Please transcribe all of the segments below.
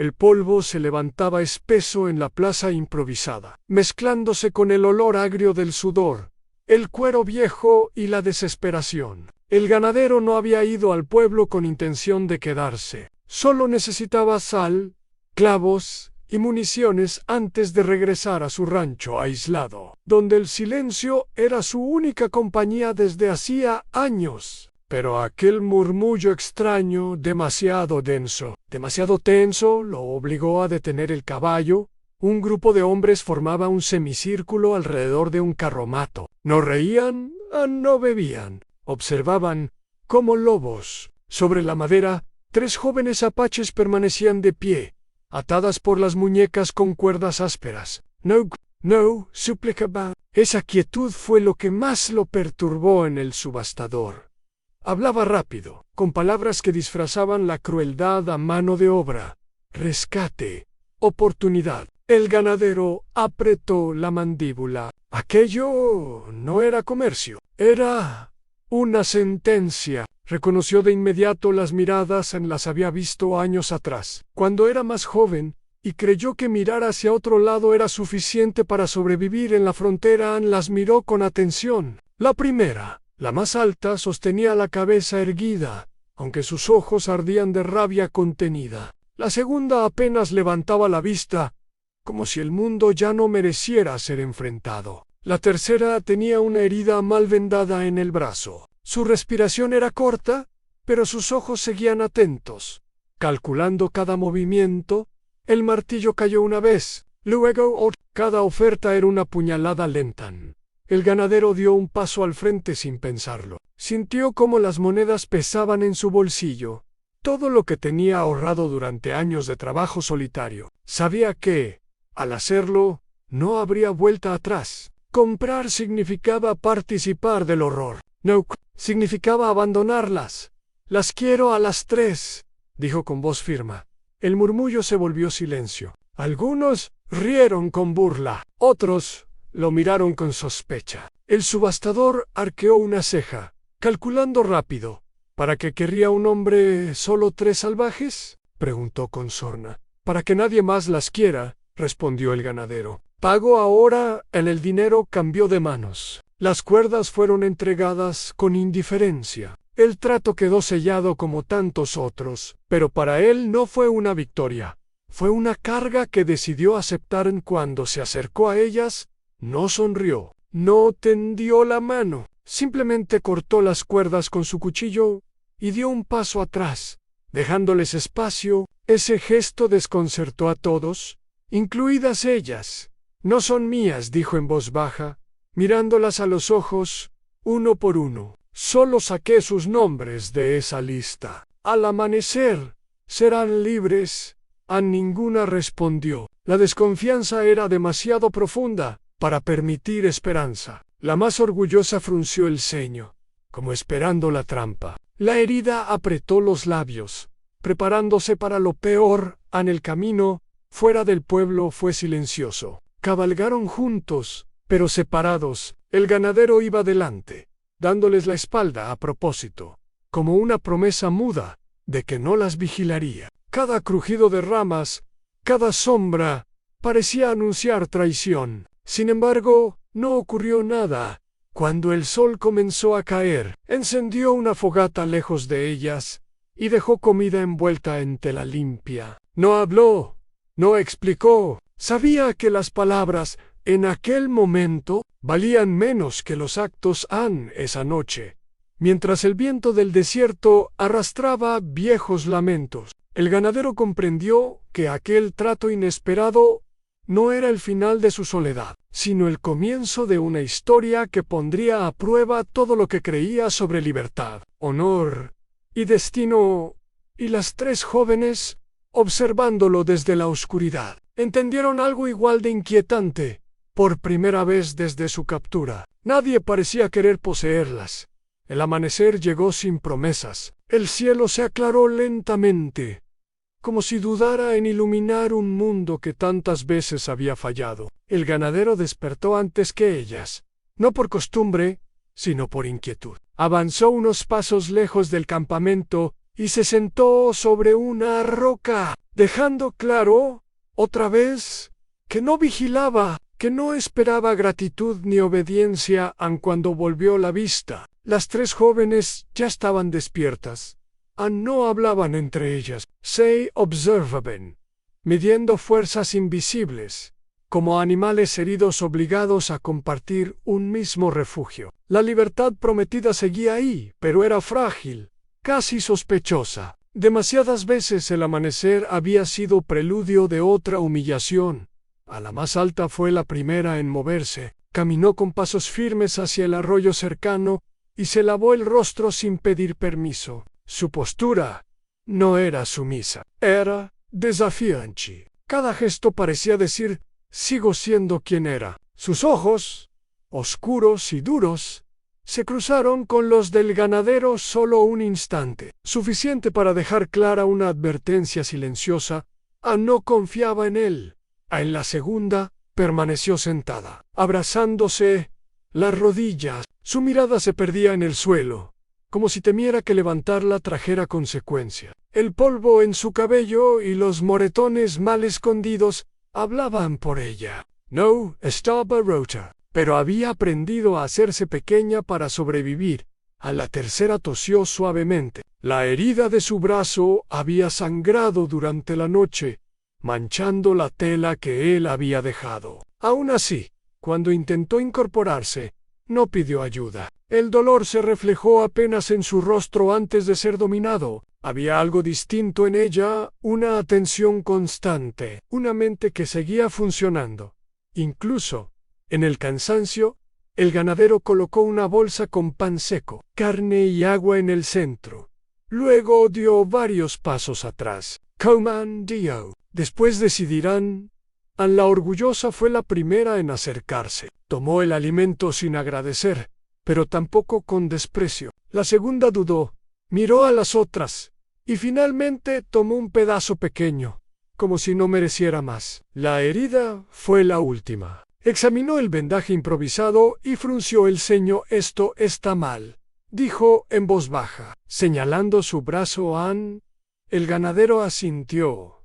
El polvo se levantaba espeso en la plaza improvisada, mezclándose con el olor agrio del sudor, el cuero viejo y la desesperación. El ganadero no había ido al pueblo con intención de quedarse. Solo necesitaba sal, clavos y municiones antes de regresar a su rancho aislado, donde el silencio era su única compañía desde hacía años. Pero aquel murmullo extraño, demasiado denso, demasiado tenso, lo obligó a detener el caballo. Un grupo de hombres formaba un semicírculo alrededor de un carromato. No reían, no bebían. Observaban, como lobos. Sobre la madera, 3 jóvenes apaches permanecían de pie, atadas por las muñecas con cuerdas ásperas. No, suplicaba. Esa quietud fue lo que más lo perturbó en el subastador. Hablaba rápido, con palabras que disfrazaban la crueldad a mano de obra. Rescate, oportunidad. El ganadero apretó la mandíbula. Aquello no era comercio, era una sentencia. Reconoció de inmediato las miradas, las había visto años atrás, cuando era más joven, y creyó que mirar hacia otro lado era suficiente para sobrevivir en la frontera. Las miró con atención. La primera, la más alta, sostenía la cabeza erguida, aunque sus ojos ardían de rabia contenida. La segunda apenas levantaba la vista, como si el mundo ya no mereciera ser enfrentado. La tercera tenía una herida mal vendada en el brazo. Su respiración era corta, pero sus ojos seguían atentos. Calculando cada movimiento, el martillo cayó una vez, luego otra. Cada oferta era una puñalada lenta. El ganadero dio un paso al frente sin pensarlo. Sintió cómo las monedas pesaban en su bolsillo. Todo lo que tenía ahorrado durante años de trabajo solitario. Sabía que, al hacerlo, no habría vuelta atrás. Comprar significaba participar del horror. No, significaba abandonarlas. Las quiero a las 3, dijo con voz firme. El murmullo se volvió silencio. Algunos rieron con burla, otros lo miraron con sospecha. El subastador arqueó una ceja, calculando rápido. ¿Para qué querría un hombre solo 3 salvajes?, preguntó con sorna. Para que nadie más las quiera, respondió el ganadero. Pago ahora. El dinero cambió de manos. Las cuerdas fueron entregadas con indiferencia. El trato quedó sellado como tantos otros, pero para él no fue una victoria. Fue una carga que decidió aceptar. Cuando se acercó a ellas, no sonrió, no tendió la mano, simplemente cortó las cuerdas con su cuchillo y dio un paso atrás, dejándoles espacio. Ese gesto desconcertó a todos, incluidas ellas. No son mías, dijo en voz baja, mirándolas a los ojos, uno por uno. Solo saqué sus nombres de esa lista. Al amanecer, serán libres. Ninguna respondió. La desconfianza era demasiado profunda para permitir esperanza. La más orgullosa frunció el ceño, como esperando la trampa. La herida apretó los labios, preparándose para lo peor. En el camino, fuera del pueblo, fue silencioso. Cabalgaron juntos, pero separados. El ganadero iba delante, dándoles la espalda a propósito, como una promesa muda de que no las vigilaría. Cada crujido de ramas, cada sombra, parecía anunciar traición. Sin embargo, no ocurrió nada. Cuando el sol comenzó a caer, encendió una fogata lejos de ellas y dejó comida envuelta en tela limpia. No habló, no explicó. Sabía que las palabras, en aquel momento, valían menos que los actos. Esa noche, mientras el viento del desierto arrastraba viejos lamentos, el ganadero comprendió que aquel trato inesperado no era el final de su soledad, sino el comienzo de una historia que pondría a prueba todo lo que creía sobre libertad, honor y destino. Y las 3 jóvenes, observándolo desde la oscuridad, entendieron algo igual de inquietante. Por primera vez desde su captura, nadie parecía querer poseerlas. El amanecer llegó sin promesas. El cielo se aclaró lentamente, como si dudara en iluminar un mundo que tantas veces había fallado. El ganadero despertó antes que ellas, no por costumbre, sino por inquietud. Avanzó unos pasos lejos del campamento y se sentó sobre una roca. dejando claro, otra vez, que no vigilaba, que no esperaba gratitud ni obediencia aun cuando volvió la vista. Las tres jóvenes ya estaban despiertas. No hablaban entre ellas, se observaban, midiendo fuerzas invisibles, como animales heridos obligados a compartir un mismo refugio. La libertad prometida seguía ahí, pero era frágil, casi sospechosa. Demasiadas veces el amanecer había sido preludio de otra humillación. A la más alta fue la primera en moverse, caminó con pasos firmes hacia el arroyo cercano y se lavó el rostro sin pedir permiso. Su postura no era sumisa, era desafiante. Cada gesto parecía decir, sigo siendo quien era. Sus ojos, oscuros y duros, se cruzaron con los del ganadero solo un instante, suficiente para dejar clara una advertencia silenciosa. No confiaba en él. En la segunda, permaneció sentada, abrazándose las rodillas. Su mirada se perdía en el suelo, como si temiera que levantarla trajera consecuencia. El polvo en su cabello y los moretones mal escondidos hablaban por ella. No estaba rota, pero había aprendido a hacerse pequeña para sobrevivir. A la tercera tosió suavemente. La herida de su brazo había sangrado durante la noche, manchando la tela que él había dejado. Aún así, cuando intentó incorporarse, no pidió ayuda. El dolor se reflejó apenas en su rostro antes de ser dominado. Había algo distinto en ella, una atención constante, una mente que seguía funcionando. Incluso, en el cansancio, el ganadero colocó una bolsa con pan seco, carne y agua en el centro. Luego dio varios pasos atrás. Coman dio. Después decidirán. La orgullosa fue la primera en acercarse. Tomó el alimento sin agradecer, pero tampoco con desprecio. La segunda dudó, miró a las otras, y finalmente tomó un pedazo pequeño, como si no mereciera más. La herida fue la última. Examinó el vendaje improvisado y frunció el ceño. Esto está mal, dijo en voz baja, señalando su brazo a Anne. El ganadero asintió,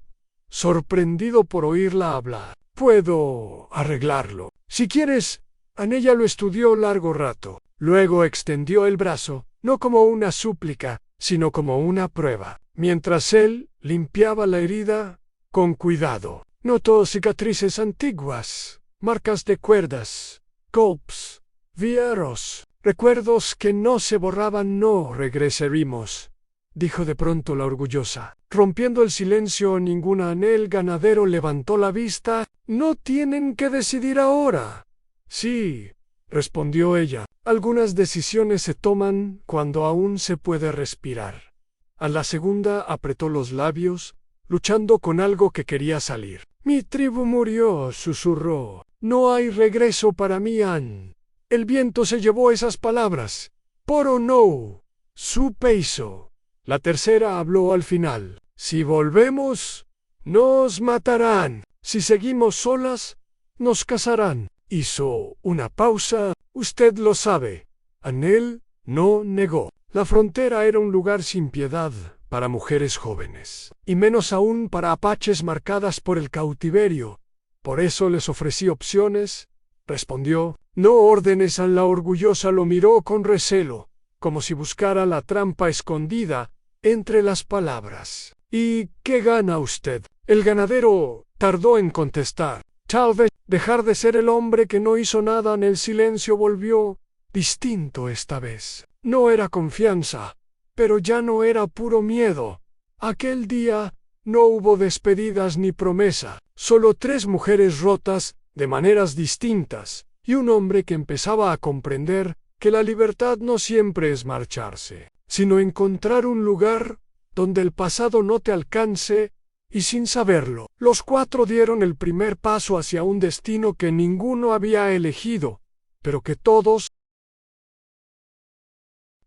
sorprendido por oírla hablar. Puedo arreglarlo. Si quieres. Ella lo estudió largo rato. Luego extendió el brazo, no como una súplica, sino como una prueba. Mientras él limpiaba la herida, con cuidado, notó cicatrices antiguas, marcas de cuerdas, golpes, vieiros, recuerdos que no se borraban. No regresaremos, dijo de pronto la orgullosa. Rompiendo el silencio ninguna. El ganadero levantó la vista. No tienen que decidir ahora. Sí, respondió ella. Algunas decisiones se toman cuando aún se puede respirar. A la segunda apretó los labios, luchando con algo que quería salir. Mi tribu murió, susurró. No hay regreso para mí, Anne. El viento se llevó esas palabras. Poro no. Su peso. La tercera habló al final. Si volvemos, nos matarán. Si seguimos solas, nos cazarán. Hizo una pausa. Usted lo sabe. Anne no negó. La frontera era un lugar sin piedad para mujeres jóvenes, y menos aún para apaches marcadas por el cautiverio. Por eso les ofrecí opciones, respondió. No órdenes. La orgullosa lo miró con recelo, como si buscara la trampa escondida entre las palabras. ¿Y qué gana usted? El ganadero tardó en contestar. Tal vez dejar de ser el hombre que no hizo nada. En el silencio volvió, distinto esta vez. No era confianza, pero ya no era puro miedo. Aquel día no hubo despedidas ni promesa, solo tres mujeres rotas de maneras distintas, y un hombre que empezaba a comprender que la libertad no siempre es marcharse, sino encontrar un lugar donde el pasado no te alcance. Y sin saberlo, los cuatro dieron el primer paso hacia un destino que ninguno había elegido, pero que todos.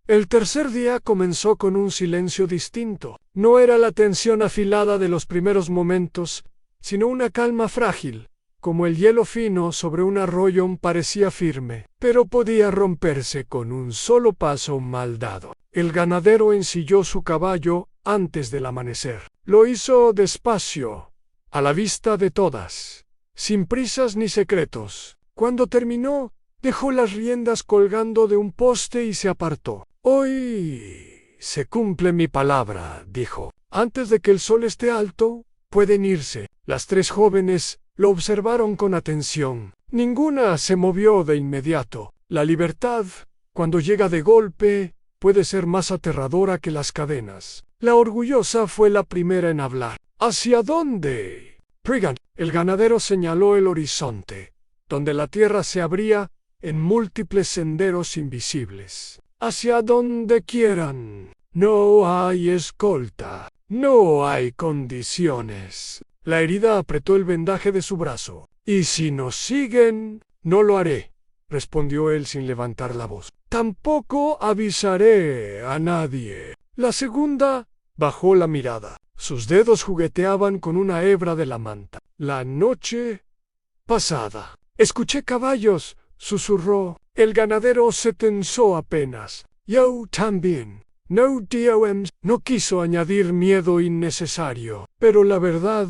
El tercer día comenzó con un silencio distinto. No era la tensión afilada de los primeros momentos, sino una calma frágil, como el hielo fino sobre un arroyo. Parecía firme, pero podía romperse con un solo paso mal dado. El ganadero ensilló su caballo antes del amanecer. Lo hizo despacio, a la vista de todas, sin prisas ni secretos. Cuando terminó, dejó las riendas colgando de un poste y se apartó. «Hoy se cumple mi palabra», dijo. «Antes de que el sol esté alto, pueden irse». Las tres jóvenes lo observaron con atención. Ninguna se movió de inmediato. La libertad, cuando llega de golpe, puede ser más aterradora que las cadenas. La orgullosa fue la primera en hablar. «¿Hacia dónde?» «Prigan». El ganadero señaló el horizonte, donde la tierra se abría en múltiples senderos invisibles. «Hacia donde quieran. No hay escolta. No hay condiciones». La herida apretó el vendaje de su brazo. «Y si nos siguen, no lo haré», respondió él sin levantar la voz. «Tampoco avisaré a nadie». La segunda bajó la mirada. Sus dedos jugueteaban con una hebra de la manta. «La noche pasada escuché caballos», susurró. El ganadero se tensó apenas. «Yo también». «No, DOMs». No quiso añadir miedo innecesario, pero la verdad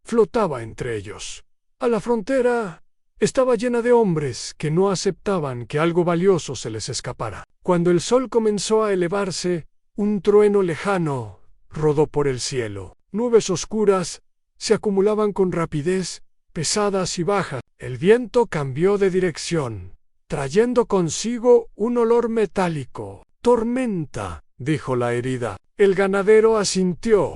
flotaba entre ellos. A la frontera estaba llena de hombres que no aceptaban que algo valioso se les escapara. Cuando el sol comenzó a elevarse, un trueno lejano rodó por el cielo. Nubes oscuras se acumulaban con rapidez, pesadas y bajas. El viento cambió de dirección, trayendo consigo un olor metálico. «Tormenta», dijo la herida. El ganadero asintió.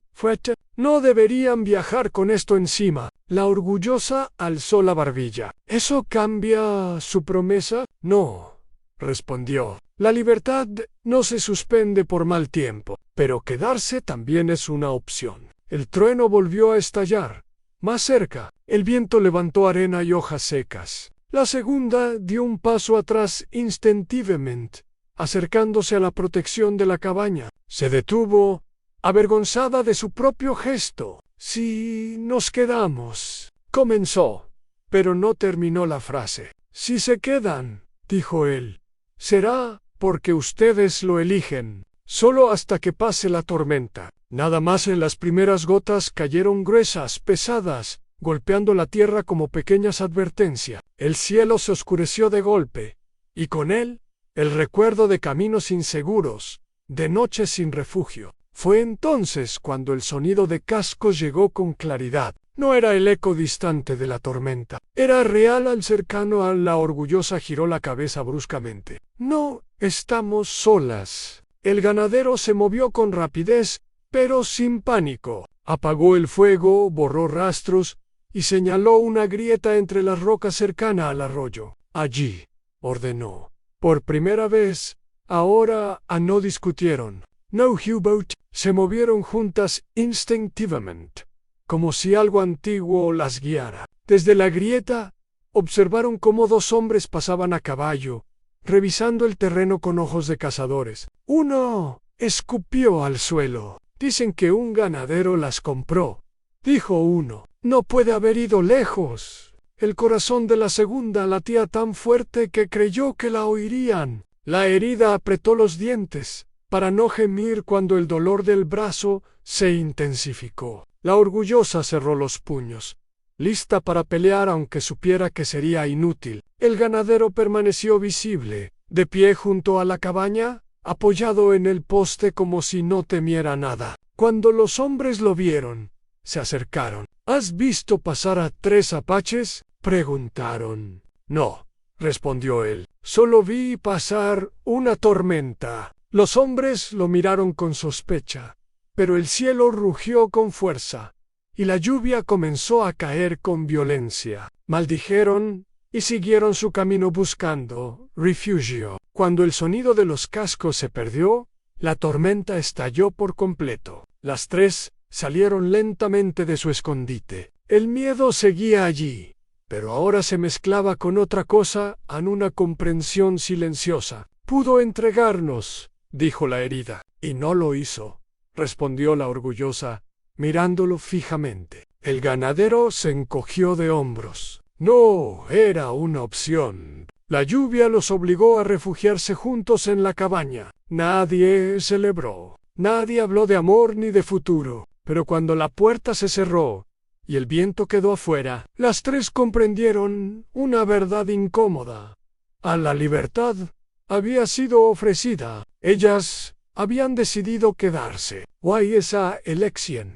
«No deberían viajar con esto encima». La orgullosa alzó la barbilla. «¿Eso cambia su promesa?» «No», respondió. «La libertad no se suspende por mal tiempo, pero quedarse también es una opción». El trueno volvió a estallar. Más cerca, el viento levantó arena y hojas secas. La segunda dio un paso atrás instintivamente, acercándose a la protección de la cabaña. Se detuvo, avergonzada de su propio gesto. «Si nos quedamos», comenzó, pero no terminó la frase. «Si se quedan», dijo él, «será porque ustedes lo eligen, solo hasta que pase la tormenta». Nada más en las primeras gotas cayeron gruesas, pesadas, golpeando la tierra como pequeñas advertencias. El cielo se oscureció de golpe, y con él, el recuerdo de caminos inseguros, de noches sin refugio. Fue entonces cuando el sonido de cascos llegó con claridad. No era el eco distante de la tormenta. Era real al cercano. A la orgullosa giró la cabeza bruscamente. «No estamos solas». El ganadero se movió con rapidez, pero sin pánico. Apagó el fuego, borró rastros y señaló una grieta entre las rocas cercana al arroyo. «Allí», ordenó. Por primera vez, ahora no discutieron. «No, U-boat». Se movieron juntas instintivamente, como si algo antiguo las guiara. Desde la grieta, observaron cómo dos hombres pasaban a caballo, revisando el terreno con ojos de cazadores. Uno escupió al suelo. «Dicen que un ganadero las compró», dijo uno. «No puede haber ido lejos». El corazón de la segunda latía tan fuerte que creyó que la oirían. La herida apretó los dientes para no gemir cuando el dolor del brazo se intensificó. La orgullosa cerró los puños, lista para pelear aunque supiera que sería inútil. El ganadero permaneció visible, de pie junto a la cabaña, apoyado en el poste como si no temiera nada. Cuando los hombres lo vieron, se acercaron. «¿Has visto pasar a 3 apaches?», preguntaron. «No», respondió él. «Solo vi pasar una tormenta». Los hombres lo miraron con sospecha, pero el cielo rugió con fuerza, y la lluvia comenzó a caer con violencia. Maldijeron y siguieron su camino buscando refugio. Cuando el sonido de los cascos se perdió, la tormenta estalló por completo. Las tres salieron lentamente de su escondite. El miedo seguía allí, pero ahora se mezclaba con otra cosa en una comprensión silenciosa. «Pudo entregarnos», dijo la herida. «Y no lo hizo», respondió la orgullosa, mirándolo fijamente. El ganadero se encogió de hombros. No era una opción. La lluvia los obligó a refugiarse juntos en la cabaña. Nadie celebró. Nadie habló de amor ni de futuro, pero cuando la puerta se cerró y el viento quedó afuera, las tres comprendieron una verdad incómoda. A la libertad había sido ofrecida. Ellas habían decidido quedarse. Why esa elección?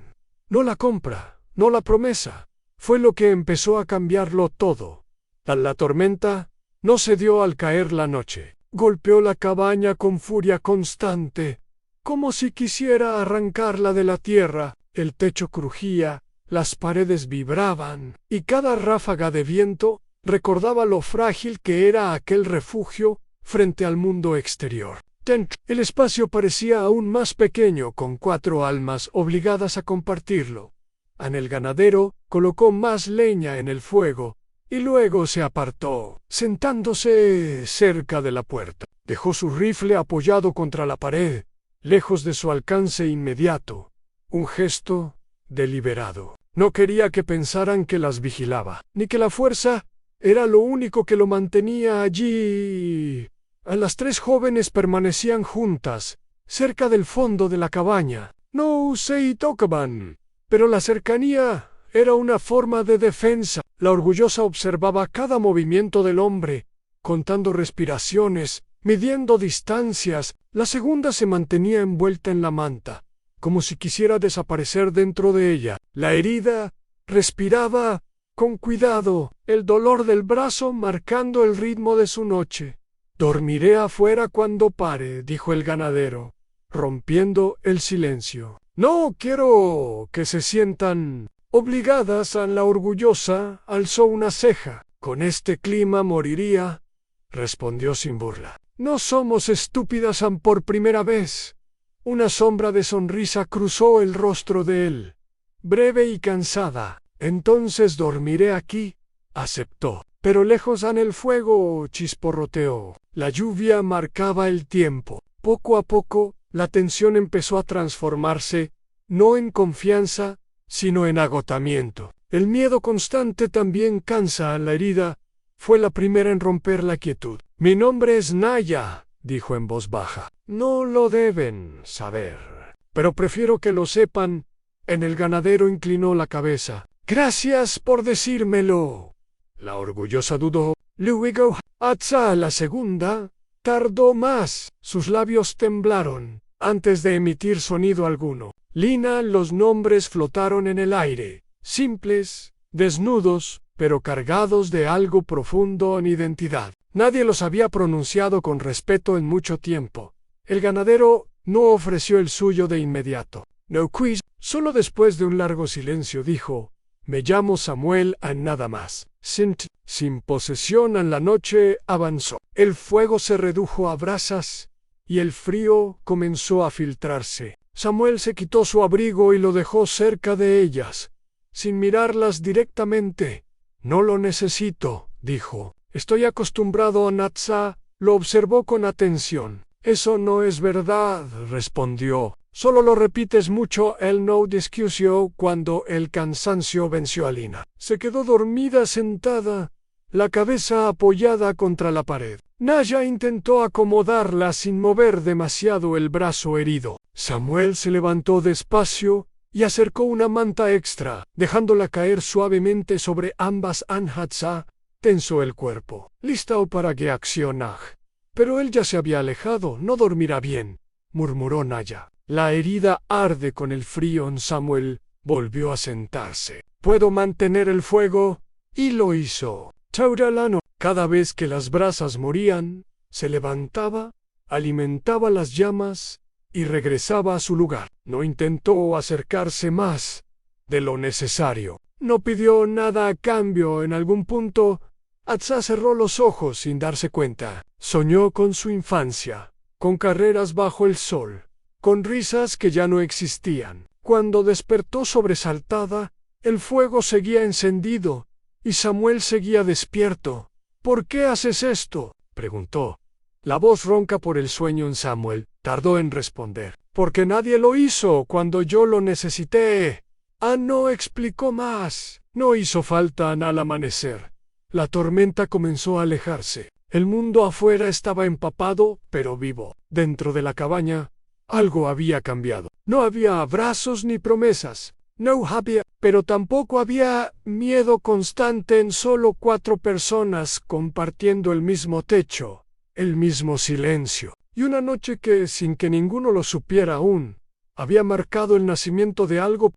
No la compra, no la promesa. Fue lo que empezó a cambiarlo todo. La tormenta no cedió al caer la noche. Golpeó la cabaña con furia constante, como si quisiera arrancarla de la tierra. El techo crujía, las paredes vibraban, y cada ráfaga de viento recordaba lo frágil que era aquel refugio frente al mundo exterior. El espacio parecía aún más pequeño con 4 almas obligadas a compartirlo. El ganadero colocó más leña en el fuego y luego se apartó, sentándose cerca de la puerta. Dejó su rifle apoyado contra la pared, lejos de su alcance inmediato. Un gesto deliberado. No quería que pensaran que las vigilaba, ni que la fuerza era lo único que lo mantenía allí. Las 3 jóvenes permanecían juntas, cerca del fondo de la cabaña. No se tocaban, pero la cercanía era una forma de defensa. La orgullosa observaba cada movimiento del hombre, contando respiraciones, midiendo distancias. La segunda se mantenía envuelta en la manta, como si quisiera desaparecer dentro de ella. La herida respiraba con cuidado, el dolor del brazo marcando el ritmo de su noche. «Dormiré afuera cuando pare», dijo el ganadero, rompiendo el silencio. «No quiero que se sientan obligadas». La orgullosa alzó una ceja. «Con este clima moriría», respondió sin burla. «No somos estúpidas por primera vez». Una sombra de sonrisa cruzó el rostro de él, breve y cansada. «Entonces dormiré aquí», aceptó. Pero lejos el fuego chisporroteó. La lluvia marcaba el tiempo. Poco a poco, la tensión empezó a transformarse, no en confianza, sino en agotamiento. El miedo constante también cansa. La herida fue la primera en romper la quietud. «Mi nombre es Naya», dijo en voz baja. «No lo deben saber, pero prefiero que lo sepan». El ganadero inclinó la cabeza. «Gracias por decírmelo». La orgullosa dudó. Luego, Atza, la segunda, tardó más. Sus labios temblaron antes de emitir sonido alguno. Lina, los nombres flotaron en el aire, simples, desnudos, pero cargados de algo profundo en identidad. Nadie los había pronunciado con respeto en mucho tiempo. El ganadero no ofreció el suyo de inmediato. No quiz. Solo después de un largo silencio dijo: «Me llamo Samuel, nada más». Sin posesión. La noche avanzó. El fuego se redujo a brasas y el frío comenzó a filtrarse. Samuel se quitó su abrigo y lo dejó cerca de ellas, sin mirarlas directamente. «No lo necesito», dijo. «Estoy acostumbrado a Natsa». Lo observó con atención. «Eso no es verdad», respondió. «Solo lo repites mucho». Él no discutió cuando el cansancio venció a Lina. Se quedó dormida sentada, la cabeza apoyada contra la pared. Naya intentó acomodarla sin mover demasiado el brazo herido. Samuel se levantó despacio y acercó una manta extra, dejándola caer suavemente sobre ambas. Anhatsa tensó el cuerpo, lista para que accionara. Pero él ya se había alejado. «No dormirá bien», murmuró Naya. «La herida arde con el frío». Samuel volvió a sentarse. «¿Puedo mantener el fuego?» Y lo hizo. Tauralano, cada vez que las brasas morían, se levantaba, alimentaba las llamas y regresaba a su lugar. No intentó acercarse más de lo necesario. No pidió nada a cambio. En algún punto, Atza cerró los ojos sin darse cuenta. Soñó con su infancia, con carreras bajo el sol, con risas que ya no existían. Cuando despertó sobresaltada, el fuego seguía encendido y Samuel seguía despierto. «¿Por qué haces esto?», preguntó. La voz ronca por el sueño. Samuel tardó en responder. «Porque nadie lo hizo cuando yo lo necesité». No explicó más. No hizo falta. Al amanecer, la tormenta comenzó a alejarse. El mundo afuera estaba empapado, pero vivo. Dentro de la cabaña, Algo había cambiado. No había abrazos ni promesas. No había, pero tampoco había miedo constante en solo 4 personas compartiendo el mismo techo, el mismo silencio. Y una noche que, sin que ninguno lo supiera aún, había marcado el nacimiento de algo.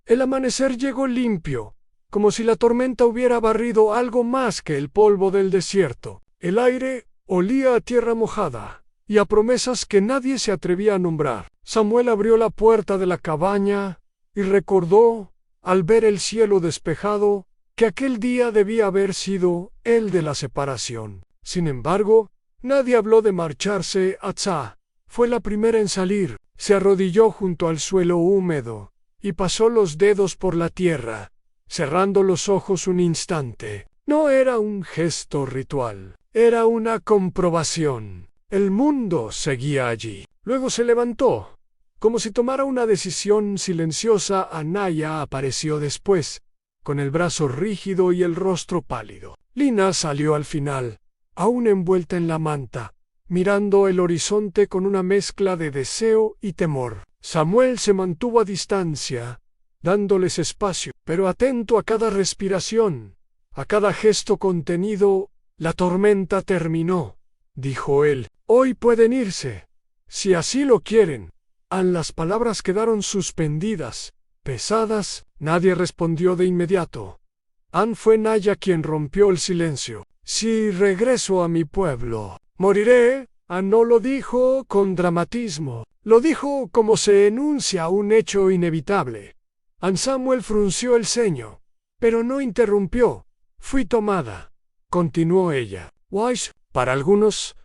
El amanecer llegó limpio, como si la tormenta hubiera barrido algo más que el polvo del desierto. El aire olía a tierra mojada y a promesas que nadie se atrevía a nombrar. Samuel abrió la puerta de la cabaña y recordó, al ver el cielo despejado, que aquel día debía haber sido el de la separación. Sin embargo, nadie habló de marcharse. Atzá fue la primera en salir. Se arrodilló junto al suelo húmedo y pasó los dedos por la tierra, cerrando los ojos un instante. No era un gesto ritual, era una comprobación. El mundo seguía allí. Luego se levantó. Como si tomara una decisión silenciosa, Anaya apareció después, con el brazo rígido y el rostro pálido. Lina salió al final, aún envuelta en la manta, mirando el horizonte con una mezcla de deseo y temor. Samuel se mantuvo a distancia, dándoles espacio, pero atento a cada respiración, a cada gesto contenido. La tormenta terminó, dijo él. Hoy pueden irse, si así lo quieren. Las palabras quedaron suspendidas, pesadas. Nadie respondió de inmediato. Fue Naya quien rompió el silencio. Si regreso a mi pueblo, moriré. No lo dijo con dramatismo. Lo dijo como se enuncia un hecho inevitable. Samuel frunció el ceño, pero no interrumpió. Fui tomada, continuó ella. Wise, para algunos,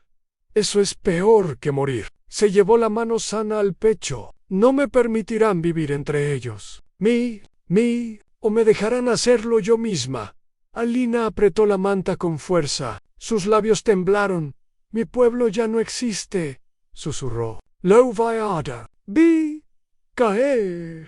eso es peor que morir. Se llevó la mano sana al pecho. No me permitirán vivir entre ellos. O me dejarán hacerlo yo misma. Alina apretó la manta con fuerza. Sus labios temblaron. Mi pueblo ya no existe, susurró. Lo vi caer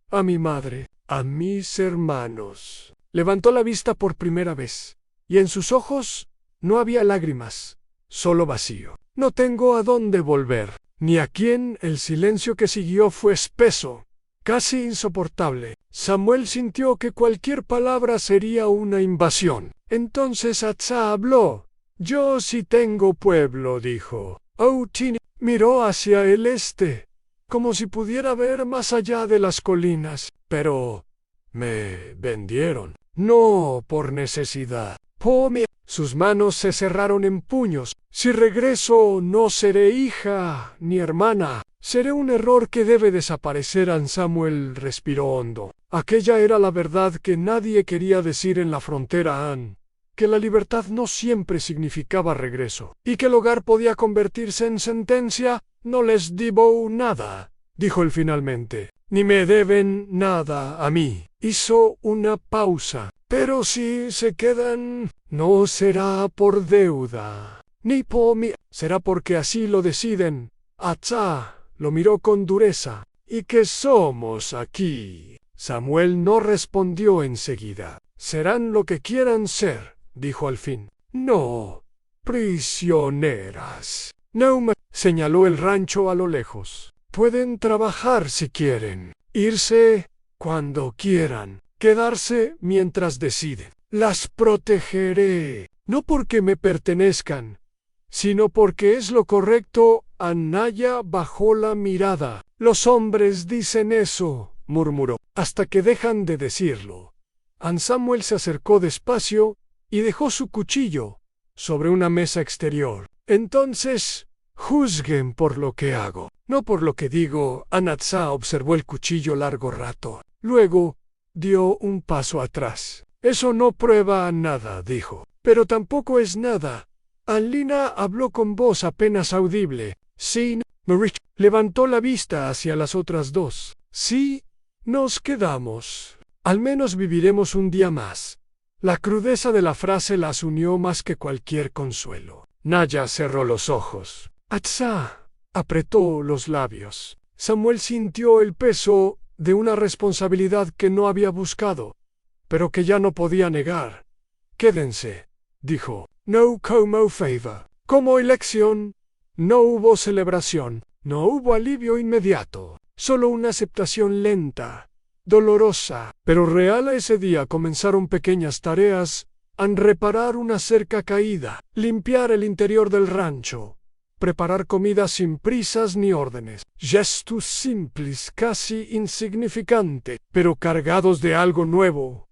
a mi madre, a mis hermanos. Levantó la vista por primera vez, y en sus ojos no había lágrimas, solo vacío. No tengo a dónde volver, ni a quién. El silencio que siguió fue espeso, casi insoportable. Samuel sintió que cualquier palabra sería una invasión. Entonces Atzá habló. Yo sí tengo pueblo, dijo. Tini miró hacia el este, como si pudiera ver más allá de las colinas. Pero me vendieron, no por necesidad. Sus manos se cerraron en puños. Si regreso, no seré hija ni hermana. Seré un error que debe desaparecer. Samuel respiró hondo. Aquella era la verdad que nadie quería decir en la frontera. Que la libertad no siempre significaba regreso, y que el hogar podía convertirse en sentencia. No les debo nada, dijo él finalmente. Ni me deben nada a mí. Hizo una pausa. Pero si se quedan, no será por deuda, ni por mí. Será porque así lo deciden. Atzá lo miró con dureza. ¿Y qué somos aquí? Samuel no respondió enseguida. Serán lo que quieran ser, dijo al fin. No, prisioneras. No, señaló el rancho a lo lejos. Pueden trabajar si quieren, irse cuando quieran, quedarse mientras deciden. Las protegeré, no porque me pertenezcan, sino porque es lo correcto. Anaya bajó la mirada. Los hombres dicen eso, murmuró, hasta que dejan de decirlo. Samuel se acercó despacio y dejó su cuchillo sobre una mesa exterior. Entonces, juzguen por lo que hago, no por lo que digo. Atzá observó el cuchillo largo rato. Luego, dio un paso atrás. Eso no prueba nada, dijo. Pero tampoco es nada. Lina habló con voz apenas audible. Sí, Marich levantó la vista hacia las otras dos. Sí, nos quedamos. Al menos viviremos un día más. La crudeza de la frase las unió más que cualquier consuelo. Naya cerró los ojos. Atzá apretó los labios. Samuel sintió el peso de una responsabilidad que no había buscado, pero que ya no podía negar. Quédense, dijo. No como favor, como elección. No hubo celebración, no hubo alivio inmediato, solo una aceptación lenta, dolorosa, pero real. Ese día comenzaron pequeñas tareas, reparar una cerca caída, limpiar el interior del rancho, preparar comida sin prisas ni órdenes. Gestos simples, casi insignificantes, pero cargados de algo nuevo.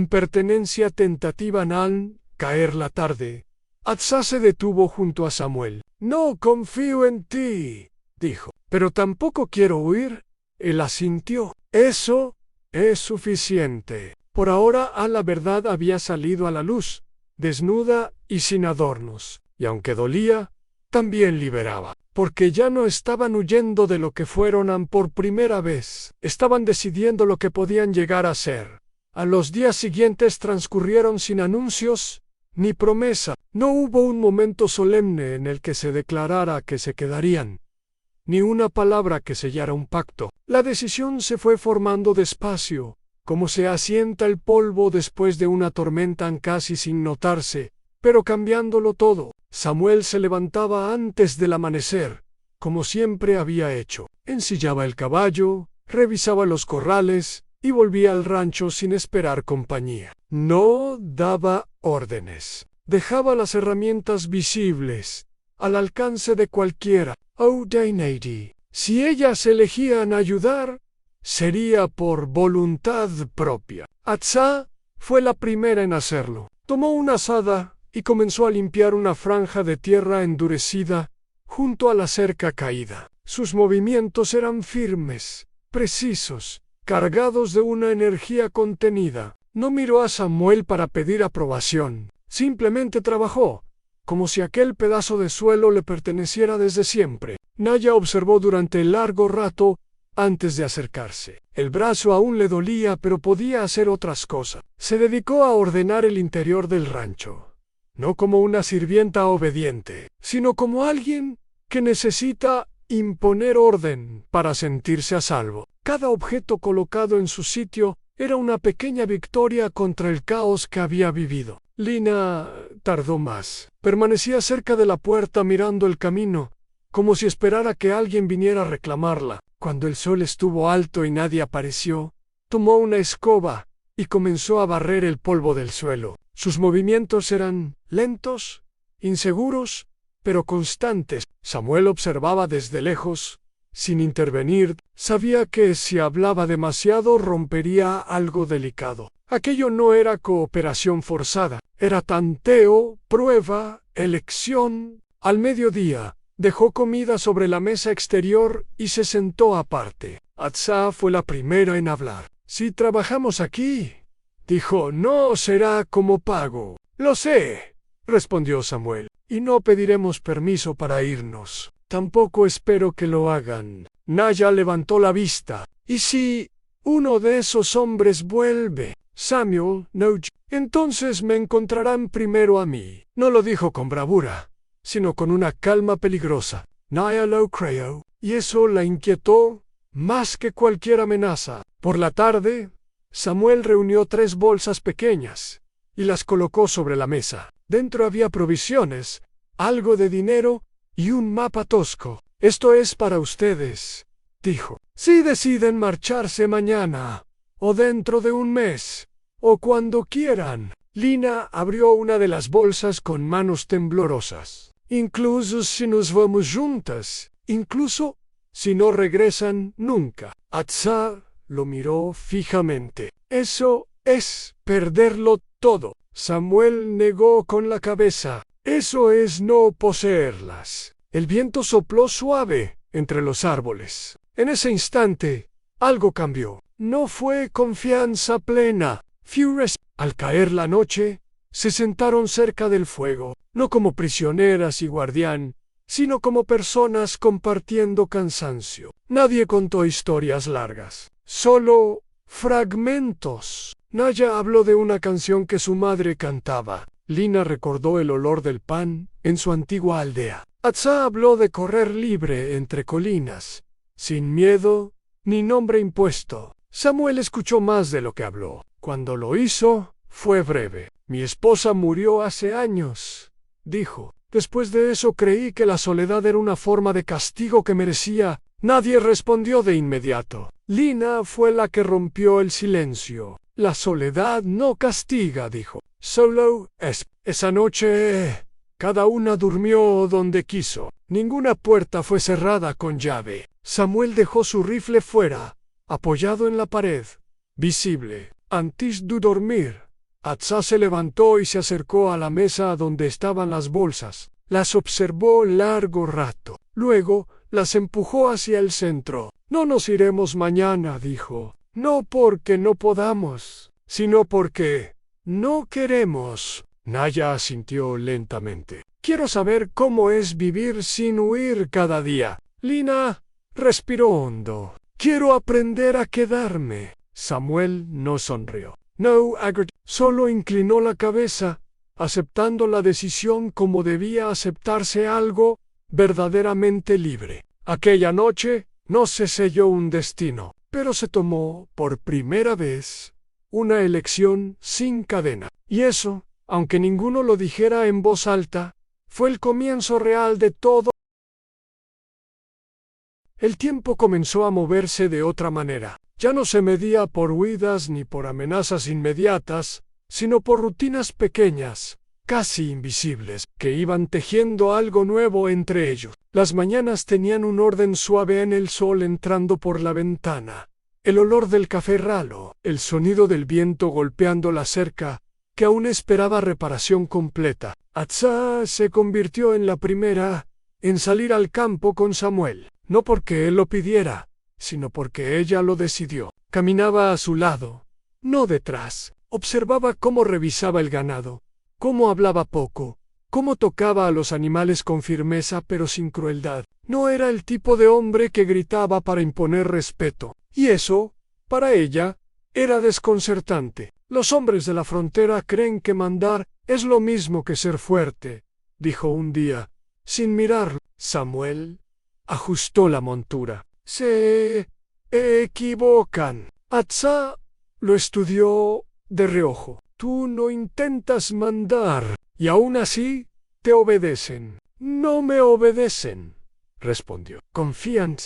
Pertenencia tentativa. Al caer la tarde, Atzá se detuvo junto a Samuel. No confío en ti, dijo. Pero tampoco quiero huir. Él asintió. Eso es suficiente. Por ahora la verdad había salido a la luz, desnuda y sin adornos, y aunque dolía, también liberaba, porque ya no estaban huyendo de lo que fueron por primera vez, estaban decidiendo lo que podían llegar a ser. A los días siguientes transcurrieron sin anuncios ni promesa. No hubo un momento solemne en el que se declarara que se quedarían, ni una palabra que sellara un pacto. La decisión se fue formando despacio, como se asienta el polvo después de una tormenta, casi sin notarse, pero cambiándolo todo. Samuel se levantaba antes del amanecer, como siempre había hecho. Ensillaba el caballo, revisaba los corrales y volvía al rancho sin esperar compañía. No daba órdenes. Dejaba las herramientas visibles, al alcance de cualquiera. Oh, Dainady. Si ellas elegían ayudar, sería por voluntad propia. Atzá fue la primera en hacerlo. Tomó una azada y comenzó a limpiar una franja de tierra endurecida junto a la cerca caída. Sus movimientos eran firmes, precisos, cargados de una energía contenida. No miró a Samuel para pedir aprobación. Simplemente trabajó, como si aquel pedazo de suelo le perteneciera desde siempre. Naya observó durante largo rato antes de acercarse. El brazo aún le dolía, pero podía hacer otras cosas. Se dedicó a ordenar el interior del rancho, no como una sirvienta obediente, sino como alguien que necesita imponer orden para sentirse a salvo. Cada objeto colocado en su sitio era una pequeña victoria contra el caos que había vivido. Lina tardó más. Permanecía cerca de la puerta mirando el camino, como si esperara que alguien viniera a reclamarla. Cuando el sol estuvo alto y nadie apareció, tomó una escoba y comenzó a barrer el polvo del suelo. Sus movimientos eran lentos, inseguros, pero constantes. Samuel observaba desde lejos, sin intervenir. Sabía que si hablaba demasiado rompería algo delicado. Aquello no era cooperación forzada, era tanteo, prueba, elección. Al mediodía, dejó comida sobre la mesa exterior y se sentó aparte. Atzá fue la primera en hablar. Si trabajamos aquí, dijo, no será como pago. Lo sé, respondió Samuel, y no pediremos permiso para irnos. Tampoco espero que lo hagan. Naya levantó la vista. ¿Y si uno de esos hombres vuelve? Samuel, no, entonces me encontrarán primero a mí. No lo dijo con bravura, sino con una calma peligrosa. Naya lo creyó, y eso la inquietó más que cualquier amenaza. Por la tarde, Samuel reunió 3 bolsas pequeñas y las colocó sobre la mesa. Dentro había provisiones, algo de dinero y un mapa tosco. Esto es para ustedes, dijo. Si deciden marcharse mañana, o dentro de un mes, o cuando quieran. Lina abrió una de las bolsas con manos temblorosas. Incluso si nos vamos juntas, incluso si no regresan nunca. Atzá lo miró fijamente. Eso es perderlo todo. Samuel negó con la cabeza. Eso es no poseerlas. El viento sopló suave entre los árboles. En ese instante, algo cambió. No fue confianza plena. Fures, al caer la noche, se sentaron cerca del fuego, no como prisioneras y guardián, sino como personas compartiendo cansancio. Nadie contó historias largas, solo fragmentos. Naya habló de una canción que su madre cantaba. Lina recordó el olor del pan en su antigua aldea. Atzá habló de correr libre entre colinas, sin miedo ni nombre impuesto. Samuel escuchó más de lo que habló. Cuando lo hizo, fue breve. Mi esposa murió hace años, dijo. Después de eso creí que la soledad era una forma de castigo que merecía. Nadie respondió de inmediato. Lina fue la que rompió el silencio. La soledad no castiga, dijo. Solo es. Esa noche cada una durmió donde quiso. Ninguna puerta fue cerrada con llave. Samuel dejó su rifle fuera, apoyado en la pared, visible. Antes de dormir, Atzá se levantó y se acercó a la mesa donde estaban las bolsas. Las observó largo rato. Luego las empujó hacia el centro. No nos iremos mañana, dijo. No porque no podamos, sino porque no queremos. Naya asintió lentamente. Quiero saber cómo es vivir sin huir cada día. Lina respiró hondo. Quiero aprender a quedarme. Samuel no sonrió. No, solo inclinó la cabeza, aceptando la decisión como debía aceptarse algo verdaderamente libre. Aquella noche no se selló un destino, pero se tomó, por primera vez, una elección sin cadena. Y eso, aunque ninguno lo dijera en voz alta, fue el comienzo real de todo. El tiempo comenzó a moverse de otra manera. Ya no se medía por huidas ni por amenazas inmediatas, sino por rutinas pequeñas, casi invisibles, que iban tejiendo algo nuevo entre ellos. Las mañanas tenían un orden suave en el sol entrando por la ventana. El olor del café ralo, el sonido del viento golpeando la cerca, que aún esperaba reparación completa. Atzá se convirtió en la primera en salir al campo con Samuel, no porque él lo pidiera, sino porque ella lo decidió. Caminaba a su lado, no detrás. Observaba cómo revisaba el ganado, cómo hablaba poco, cómo tocaba a los animales con firmeza pero sin crueldad. No era el tipo de hombre que gritaba para imponer respeto. Y eso, para ella, era desconcertante. Los hombres de la frontera creen que mandar es lo mismo que ser fuerte, dijo un día, sin mirarlo. Samuel ajustó la montura. Se equivocan. Atzá lo estudió de reojo. Tú no intentas mandar, y aún así te obedecen. No me obedecen, respondió. Confían.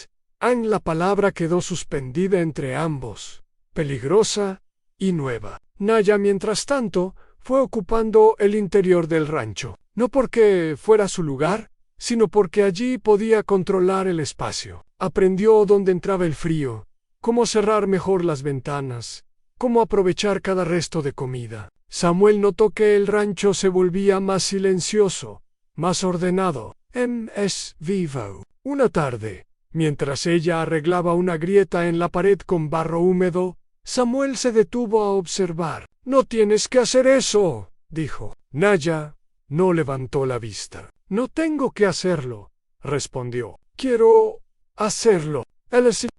La palabra quedó suspendida entre ambos, peligrosa y nueva. Naya, mientras tanto, fue ocupando el interior del rancho, no porque fuera su lugar, sino porque allí podía controlar el espacio. Aprendió dónde entraba el frío, cómo cerrar mejor las ventanas, cómo aprovechar cada resto de comida. Samuel notó que el rancho se volvía más silencioso, más ordenado. Es vivo. Una tarde, mientras ella arreglaba una grieta en la pared con barro húmedo, Samuel se detuvo a observar. No tienes que hacer eso, dijo. Naya no levantó la vista. No tengo que hacerlo, respondió. Quiero hacerlo.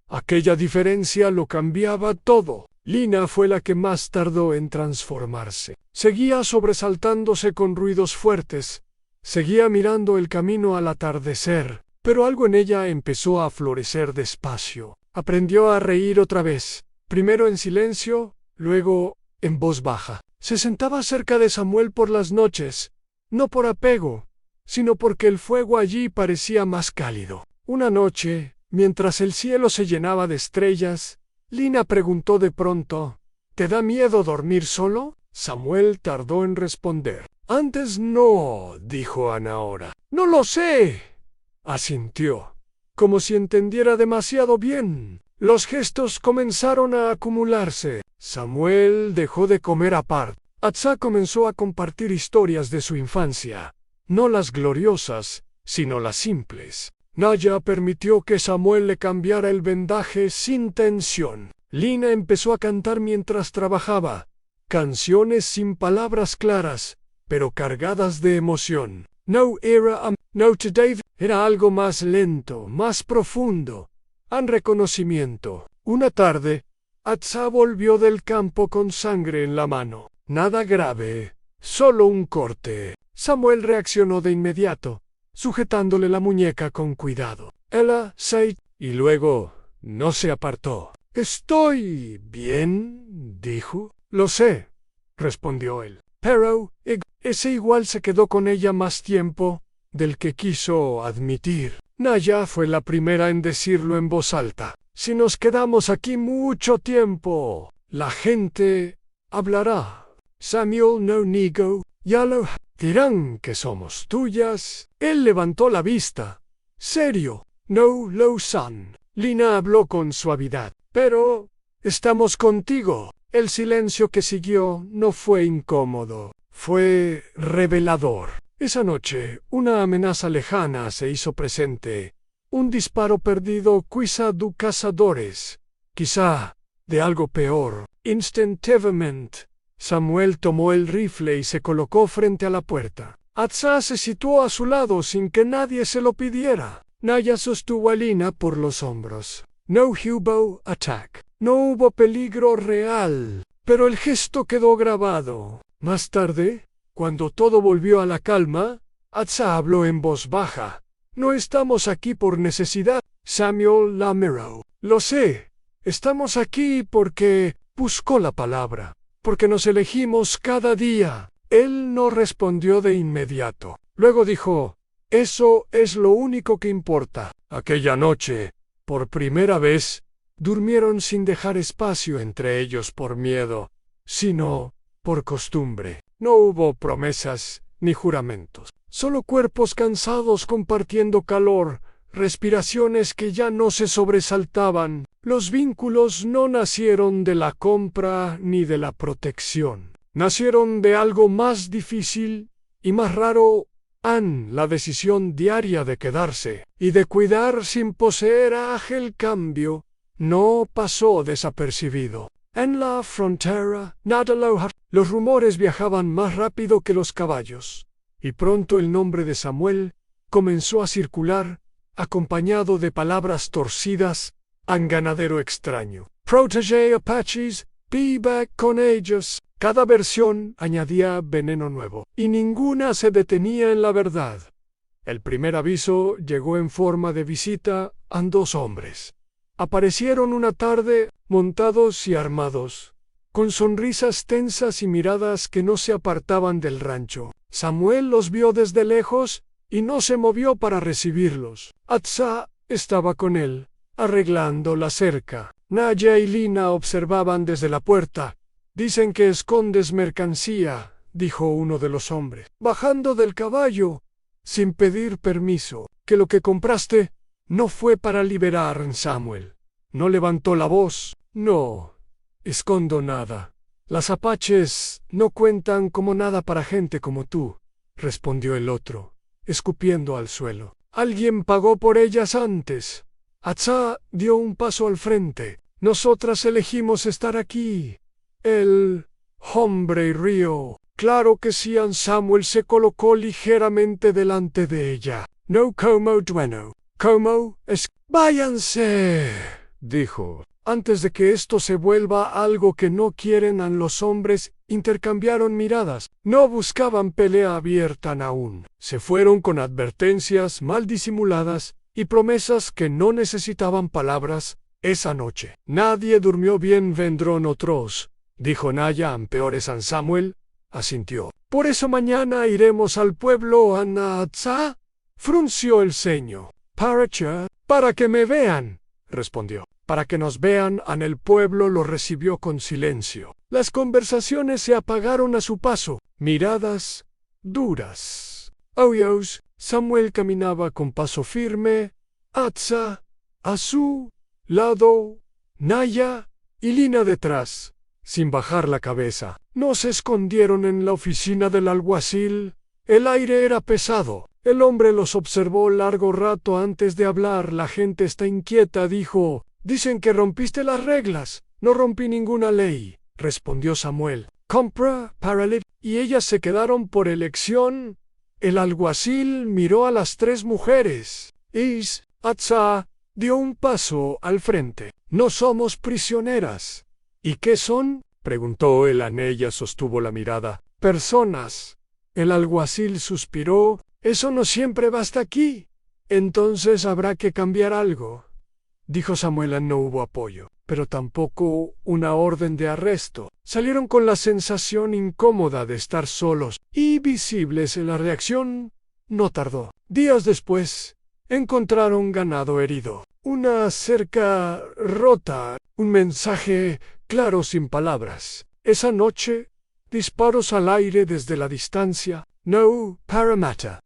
Aquella diferencia lo cambiaba todo. Lina fue la que más tardó en transformarse. Seguía sobresaltándose con ruidos fuertes, seguía mirando el camino al atardecer, pero algo en ella empezó a florecer despacio. Aprendió a reír otra vez, primero en silencio, luego en voz baja. Se sentaba cerca de Samuel por las noches, no por apego, sino porque el fuego allí parecía más cálido. Una noche, mientras el cielo se llenaba de estrellas, Lina preguntó de pronto, ¿te da miedo dormir solo? Samuel tardó en responder. Antes no, dijo Anaora. No lo sé, asintió, como si entendiera demasiado bien. Los gestos comenzaron a acumularse. Samuel dejó de comer aparte. Atzá comenzó a compartir historias de su infancia, no las gloriosas, sino las simples. Naya permitió que Samuel le cambiara el vendaje sin tensión. Lina empezó a cantar mientras trabajaba, canciones sin palabras claras, pero cargadas de emoción. No today era algo más lento, más profundo, un reconocimiento. Una tarde, Atzá volvió del campo con sangre en la mano. Nada grave, solo un corte. Samuel reaccionó de inmediato, sujetándole la muñeca con cuidado. Ella se... y luego no se apartó. «Estoy bien», dijo. «Lo sé», respondió él. «Pero ese igual se quedó con ella más tiempo, del que quiso admitir. Naya fue la primera en decirlo en voz alta. Si nos quedamos aquí mucho tiempo, la gente hablará. Samuel no negó. Ya lo dirán que somos tuyas. Él levantó la vista. Serio. No lo son. Lina habló con suavidad. Pero estamos contigo. El silencio que siguió no fue incómodo. Fue revelador. Esa noche, una amenaza lejana se hizo presente. Un disparo perdido quizá de cazadores. Quizá de algo peor. Instantáneamente, Samuel tomó el rifle y se colocó frente a la puerta. Atza se situó a su lado sin que nadie se lo pidiera. Naya sostuvo a Lina por los hombros. No hubo ataque. No hubo peligro real. Pero el gesto quedó grabado. Más tarde, cuando todo volvió a la calma, Atza habló en voz baja. No estamos aquí por necesidad, Samuel la miró. Lo sé. Estamos aquí porque buscó la palabra. Porque nos elegimos cada día. Él no respondió de inmediato. Luego dijo, eso es lo único que importa. Aquella noche, por primera vez, durmieron sin dejar espacio entre ellos por miedo, sino por costumbre. No hubo promesas ni juramentos. Solo cuerpos cansados compartiendo calor, respiraciones que ya no se sobresaltaban. Los vínculos no nacieron de la compra ni de la protección. Nacieron de algo más difícil y más raro, la decisión diaria de quedarse y de cuidar sin poseer el cambio. No pasó desapercibido. En la frontera, los rumores viajaban más rápido que los caballos, y pronto el nombre de Samuel comenzó a circular, acompañado de palabras torcidas, un ganadero extraño. Protege Apaches, be back con ellos. Cada versión añadía veneno nuevo, y ninguna se detenía en la verdad. El primer aviso llegó en forma de visita a 2 hombres. Aparecieron una tarde, montados y armados, con sonrisas tensas y miradas que no se apartaban del rancho. Samuel los vio desde lejos y no se movió para recibirlos. Atza estaba con él, arreglando la cerca. Naya y Lina observaban desde la puerta. Dicen que escondes mercancía, dijo uno de los hombres, bajando del caballo, sin pedir permiso. Que lo que compraste no fue para liberar a Samuel. No levantó la voz. No escondo nada. Las Apaches no cuentan como nada para gente como tú, respondió el otro, escupiendo al suelo. Alguien pagó por ellas antes. Atza dio un paso al frente. Nosotras elegimos estar aquí. El hombre rió. Claro que sí. Samuel se colocó ligeramente delante de ella. No como dueno. ¿Cómo es? Váyanse, dijo. Antes de que esto se vuelva algo que no quieren, los hombres intercambiaron miradas. No buscaban pelea abierta aún. Se fueron con advertencias mal disimuladas y promesas que no necesitaban palabras. Esa noche nadie durmió bien. Vendrán otros, dijo Naya. Peores. Samuel asintió. Por eso mañana iremos al pueblo. Atza frunció el ceño. Para que me vean, respondió. Para que nos vean. El pueblo lo recibió con silencio. Las conversaciones se apagaron a su paso. Miradas duras. Oyos. Samuel caminaba con paso firme. Atza a su lado. Naya y Lina detrás, sin bajar la cabeza. No se escondieron en la oficina del alguacil. El aire era pesado. El hombre los observó largo rato antes de hablar. La gente está inquieta, dijo. Dicen que rompiste las reglas. No rompí ninguna ley, respondió Samuel. Compra para y ellas se quedaron por elección. El alguacil miró a las 3 mujeres. Atza dio un paso al frente. No somos prisioneras. ¿Y qué son? Preguntó él. Ella sostuvo la mirada. Personas. El alguacil suspiró. Eso no siempre basta aquí. Entonces habrá que cambiar algo, dijo Samuel. No hubo apoyo, pero tampoco una orden de arresto. Salieron con la sensación incómoda de estar solos y visibles. La reacción no tardó. Días después, encontraron ganado herido, una cerca rota, un mensaje claro sin palabras. Esa noche, disparos al aire desde la distancia. No, Parramatta.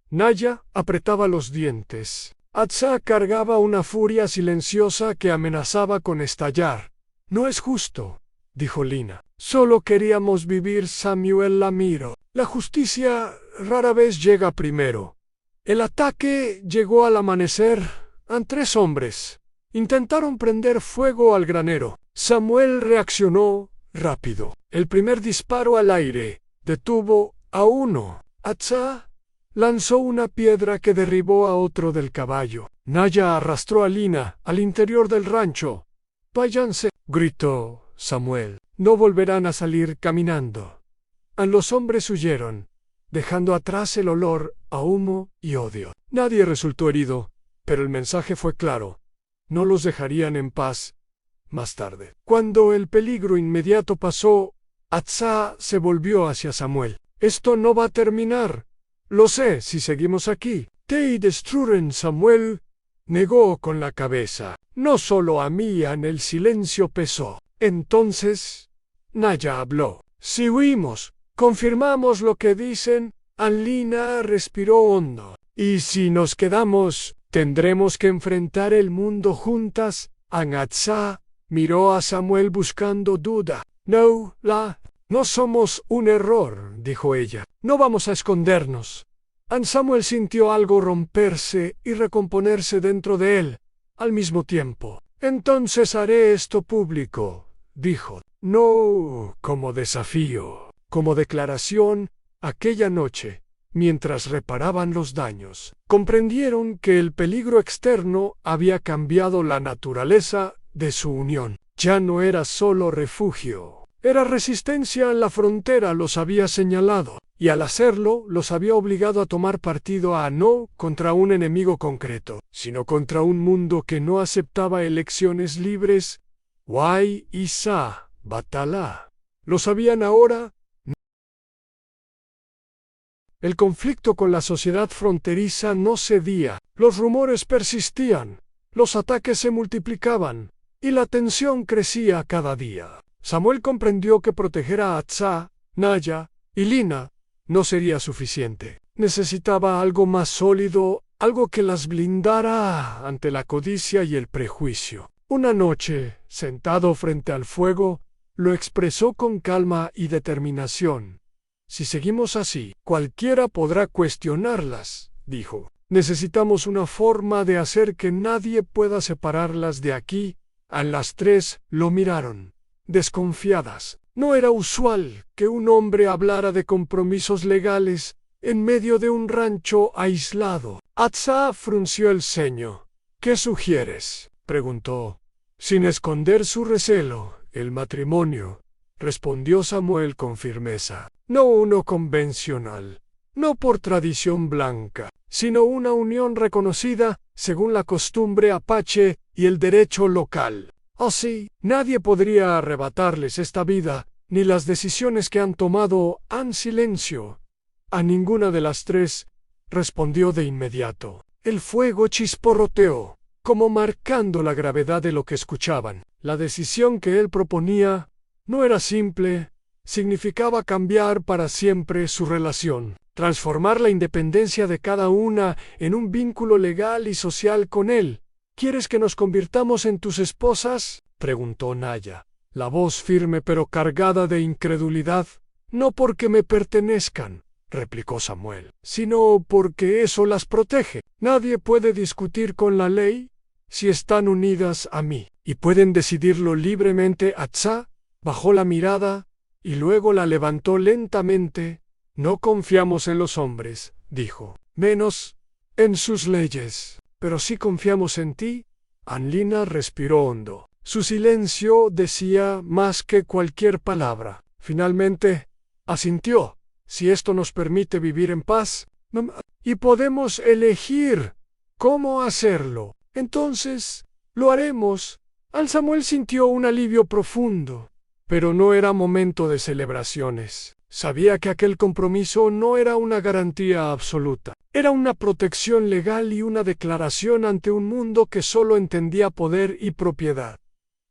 Naya apretaba los dientes. Atsa cargaba una furia silenciosa que amenazaba con estallar. No es justo, dijo Lina. Solo queríamos vivir, Samuel Lamiro. La justicia rara vez llega primero. El ataque llegó al amanecer. A 3 hombres. Intentaron prender fuego al granero. Samuel reaccionó rápido. El primer disparo al aire detuvo a uno. Atsa lanzó una piedra que derribó a otro del caballo. Naya arrastró a Lina al interior del rancho. «Váyanse», gritó Samuel. «No volverán a salir caminando». Los hombres huyeron, dejando atrás el olor a humo y odio. Nadie resultó herido, pero el mensaje fue claro. No los dejarían en paz. Más tarde, cuando el peligro inmediato pasó, Atsa se volvió hacia Samuel. «Esto no va a terminar. Lo sé si seguimos aquí». «Te destruyen», Samuel negó con la cabeza. «No solo a mí en el silencio pesó». Entonces, Naya habló. «Si huimos, confirmamos lo que dicen». Lina respiró hondo. «Y si nos quedamos, tendremos que enfrentar el mundo juntas». Atsa miró a Samuel buscando duda. No somos un error», dijo ella. «No vamos a escondernos». Samuel sintió algo romperse y recomponerse dentro de él, al mismo tiempo. «Entonces haré esto público», dijo. No como desafío, como declaración. Aquella noche, mientras reparaban los daños, comprendieron que el peligro externo había cambiado la naturaleza de su unión. Ya no era solo refugio. Era resistencia en la frontera, los había señalado, y al hacerlo los había obligado a tomar partido no contra un enemigo concreto, sino contra un mundo que no aceptaba elecciones libres. Wai Isa Batala. Lo sabían ahora. El conflicto con la sociedad fronteriza no cedía, los rumores persistían, los ataques se multiplicaban, y la tensión crecía cada día. Samuel comprendió que proteger a Atsa, Naya y Lina no sería suficiente. Necesitaba algo más sólido, algo que las blindara ante la codicia y el prejuicio. Una noche, sentado frente al fuego, lo expresó con calma y determinación. «Si seguimos así, cualquiera podrá cuestionarlas», dijo. «Necesitamos una forma de hacer que nadie pueda separarlas de aquí». Las 3 lo miraron, desconfiadas. No era usual que un hombre hablara de compromisos legales en medio de un rancho aislado. Atsa frunció el ceño. «¿Qué sugieres?», preguntó. Sin esconder su recelo, «El matrimonio», respondió Samuel con firmeza. «No uno convencional, no por tradición blanca, sino una unión reconocida según la costumbre apache y el derecho local. Así, nadie podría arrebatarles esta vida, ni las decisiones que han tomado en silencio». «A ninguna de las 3», respondió de inmediato. El fuego chisporroteó, como marcando la gravedad de lo que escuchaban. La decisión que él proponía no era simple, significaba cambiar para siempre su relación, transformar la independencia de cada una en un vínculo legal y social con él. «¿Quieres que nos convirtamos en tus esposas?», preguntó Naya, la voz firme pero cargada de incredulidad. «No porque me pertenezcan», replicó Samuel, «sino porque eso las protege. Nadie puede discutir con la ley si están unidas a mí, y pueden decidirlo libremente». Atsa bajó la mirada y luego la levantó lentamente. «No confiamos en los hombres», dijo, «menos en sus leyes, pero sí confiamos en ti». Lina respiró hondo. Su silencio decía más que cualquier palabra. Finalmente, asintió. «Si esto nos permite vivir en paz, y podemos elegir cómo hacerlo, entonces lo haremos». Samuel sintió un alivio profundo, pero no era momento de celebraciones. Sabía que aquel compromiso no era una garantía absoluta. Era una protección legal y una declaración ante un mundo que solo entendía poder y propiedad.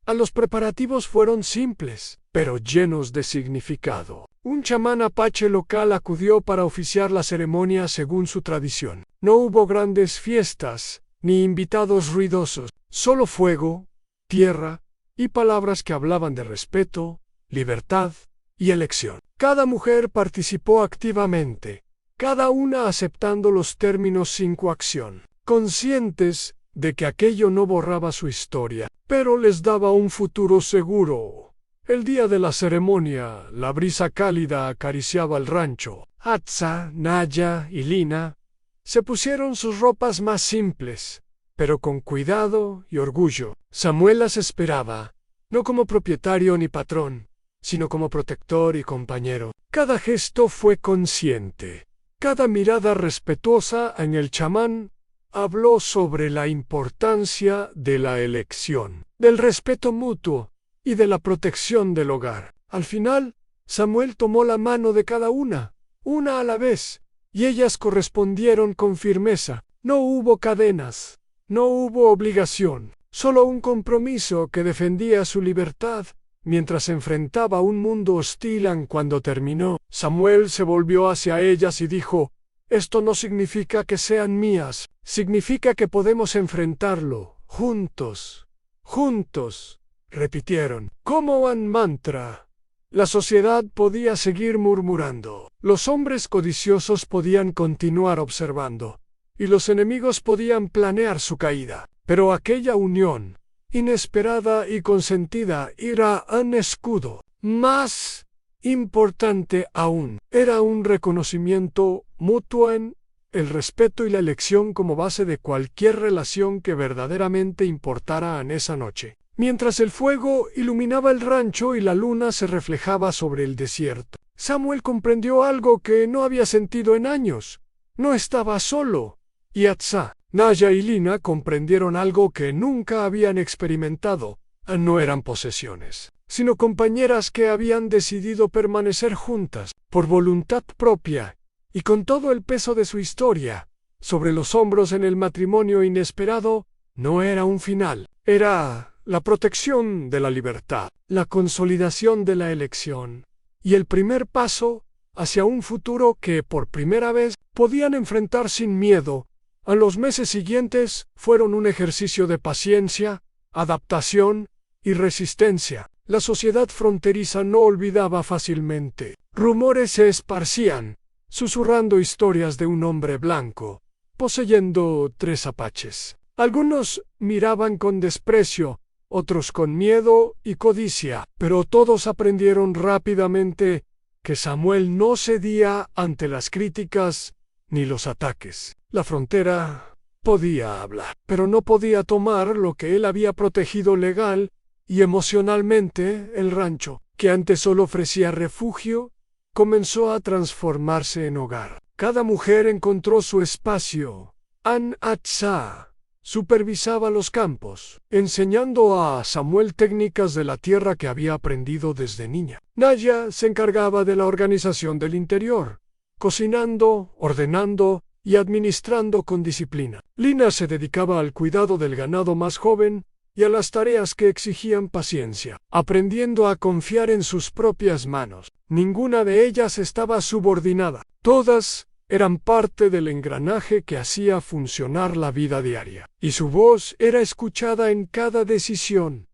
Los preparativos fueron simples, pero llenos de significado. Un chamán apache local acudió para oficiar la ceremonia según su tradición. No hubo grandes fiestas, ni invitados ruidosos, solo fuego, tierra y palabras que hablaban de respeto, libertad y elección. Cada mujer participó activamente, cada una aceptando los términos sin coacción, conscientes de que aquello no borraba su historia, pero les daba un futuro seguro. El día de la ceremonia, la brisa cálida acariciaba el rancho. Atza, Naya y Lina se pusieron sus ropas más simples, pero con cuidado y orgullo. Samuel las esperaba, no como propietario ni patrón, sino como protector y compañero. Cada gesto fue consciente. Cada mirada respetuosa en el chamán habló sobre la importancia de la elección, del respeto mutuo y de la protección del hogar. Al final, Samuel tomó la mano de cada una a la vez, y ellas correspondieron con firmeza. No hubo cadenas, no hubo obligación, solo un compromiso que defendía su libertad mientras enfrentaba un mundo hostil. Cuando terminó, Samuel se volvió hacia ellas y dijo: «Esto no significa que sean mías, significa que podemos enfrentarlo, juntos». «Juntos», repitieron, como un mantra. La sociedad podía seguir murmurando, los hombres codiciosos podían continuar observando, y los enemigos podían planear su caída. Pero aquella unión, inesperada y consentida, era un escudo. Más importante aún, era un reconocimiento mutuo en el respeto y la elección como base de cualquier relación que verdaderamente importara en esa noche. Mientras el fuego iluminaba el rancho y la luna se reflejaba sobre el desierto, Samuel comprendió algo que no había sentido en años. No estaba solo. Y Atza, Naya y Lina comprendieron algo que nunca habían experimentado. No eran posesiones, sino compañeras que habían decidido permanecer juntas, por voluntad propia, y con todo el peso de su historia sobre los hombros. En el matrimonio inesperado no era un final, era la protección de la libertad, la consolidación de la elección, y el primer paso hacia un futuro que por primera vez podían enfrentar sin miedo. A los meses siguientes fueron un ejercicio de paciencia, adaptación y resistencia. La sociedad fronteriza no olvidaba fácilmente. Rumores se esparcían, susurrando historias de un hombre blanco, poseyendo 3 apaches. Algunos miraban con desprecio, otros con miedo y codicia, pero todos aprendieron rápidamente que Samuel no cedía ante las críticas ni los ataques. La frontera podía hablar, pero no podía tomar lo que él había protegido legal y emocionalmente. El rancho, que antes solo ofrecía refugio, comenzó a transformarse en hogar. Cada mujer encontró su espacio. Atza supervisaba los campos, enseñando a Samuel técnicas de la tierra que había aprendido desde niña. Naya se encargaba de la organización del interior, cocinando, ordenando y administrando con disciplina. Lina se dedicaba al cuidado del ganado más joven y a las tareas que exigían paciencia, aprendiendo a confiar en sus propias manos. Ninguna de ellas estaba subordinada. Todas eran parte del engranaje que hacía funcionar la vida diaria, y su voz era escuchada en cada decisión.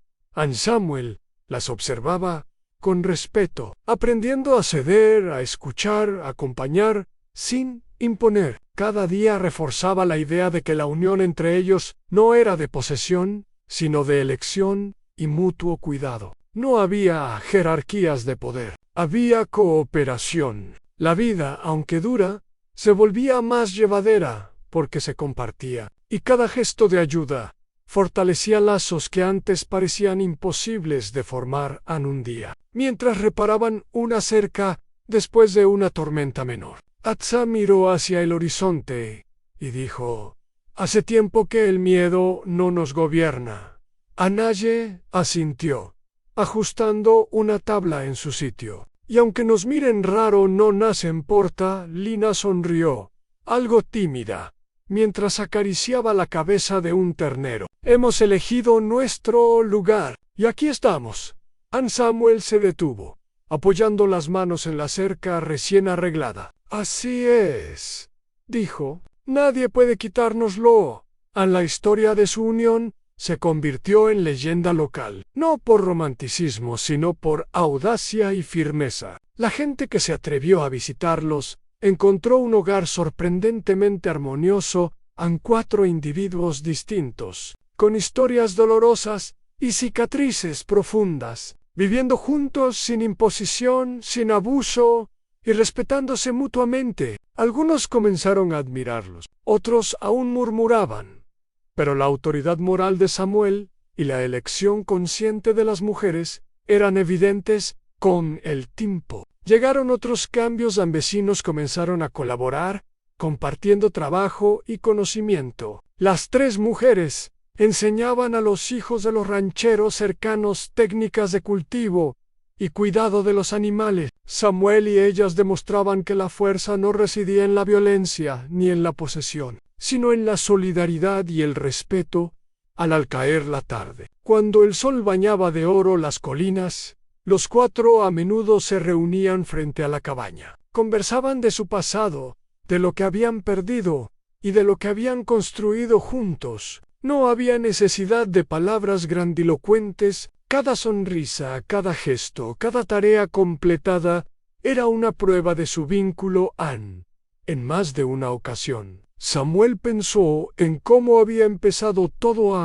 Samuel las observaba con respeto, aprendiendo a ceder, a escuchar, a acompañar, sin imponer. Cada día reforzaba la idea de que la unión entre ellos no era de posesión, sino de elección y mutuo cuidado. No había jerarquías de poder, había cooperación. La vida, aunque dura, se volvía más llevadera porque se compartía, y cada gesto de ayuda fortalecía lazos que antes parecían imposibles de formar en un día. Mientras reparaban una cerca después de una tormenta menor, Atza miró hacia el horizonte y dijo: «Hace tiempo que el miedo no nos gobierna». Anaye asintió, ajustando una tabla en su sitio. Y aunque nos miren raro no nos importa, Lina sonrió, algo tímida, mientras acariciaba la cabeza de un ternero. Hemos elegido nuestro lugar, y aquí estamos. Samuel se detuvo, apoyando las manos en la cerca recién arreglada. Así es, dijo, nadie puede quitárnoslo. La historia de su unión se convirtió en leyenda local, no por romanticismo, sino por audacia y firmeza. La gente que se atrevió a visitarlos encontró un hogar sorprendentemente armonioso en 4 individuos distintos, con historias dolorosas y cicatrices profundas, viviendo juntos sin imposición, sin abuso y respetándose mutuamente. Algunos comenzaron a admirarlos, otros aún murmuraban. Pero la autoridad moral de Samuel y la elección consciente de las mujeres eran evidentes con el tiempo. Llegaron otros cambios, vecinos comenzaron a colaborar, compartiendo trabajo y conocimiento. Las 3 mujeres enseñaban a los hijos de los rancheros cercanos técnicas de cultivo y cuidado de los animales. Samuel y ellas demostraban que la fuerza no residía en la violencia ni en la posesión, sino en la solidaridad y el respeto. Al caer la tarde, cuando el sol bañaba de oro las colinas, los 4 a menudo se reunían frente a la cabaña. Conversaban de su pasado, de lo que habían perdido y de lo que habían construido juntos. No había necesidad de palabras grandilocuentes. Cada sonrisa, cada gesto, cada tarea completada era una prueba de su vínculo. En más de una ocasión, Samuel pensó en cómo había empezado todo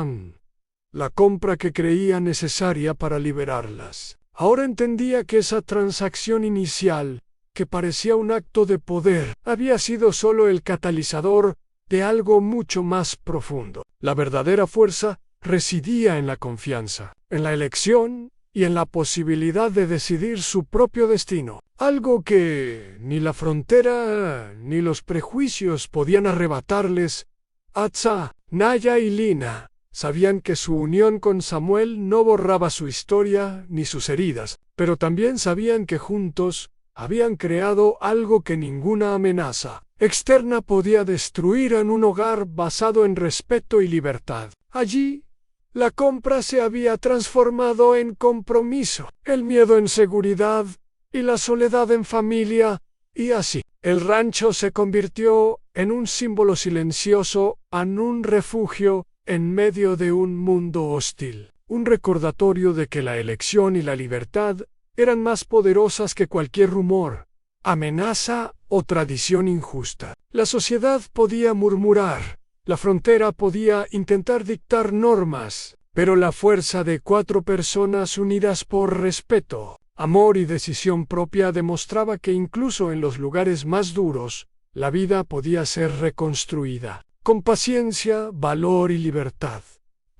la compra que creía necesaria para liberarlas. Ahora entendía que esa transacción inicial, que parecía un acto de poder, había sido solo el catalizador de algo mucho más profundo. La verdadera fuerza residía en la confianza, en la elección y en la posibilidad de decidir su propio destino, algo que ni la frontera ni los prejuicios podían arrebatarles. Atza, Naya y Lina sabían que su unión con Samuel no borraba su historia ni sus heridas, pero también sabían que juntos habían creado algo que ninguna amenaza externa podía destruir, en un hogar basado en respeto y libertad. Allí, la compra se había transformado en compromiso, el miedo en seguridad y la soledad en familia, y así, el rancho se convirtió en un símbolo silencioso, en un refugio en medio de un mundo hostil, un recordatorio de que la elección y la libertad eran más poderosas que cualquier rumor, amenaza o tradición injusta. La sociedad podía murmurar, la frontera podía intentar dictar normas, pero la fuerza de 4 personas unidas por respeto, amor y decisión propia demostraba que incluso en los lugares más duros, la vida podía ser reconstruida, con paciencia, valor y libertad.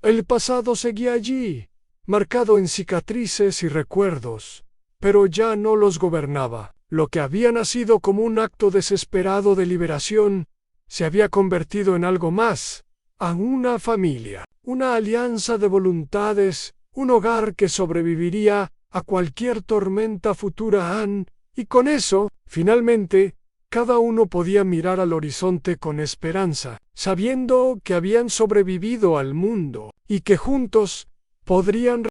El pasado seguía allí, marcado en cicatrices y recuerdos, pero ya no los gobernaba. Lo que había nacido como un acto desesperado de liberación se había convertido en algo más, en una familia, una alianza de voluntades, un hogar que sobreviviría a cualquier tormenta futura. Y con eso, finalmente, cada uno podía mirar al horizonte con esperanza, sabiendo que habían sobrevivido al mundo y que juntos podrían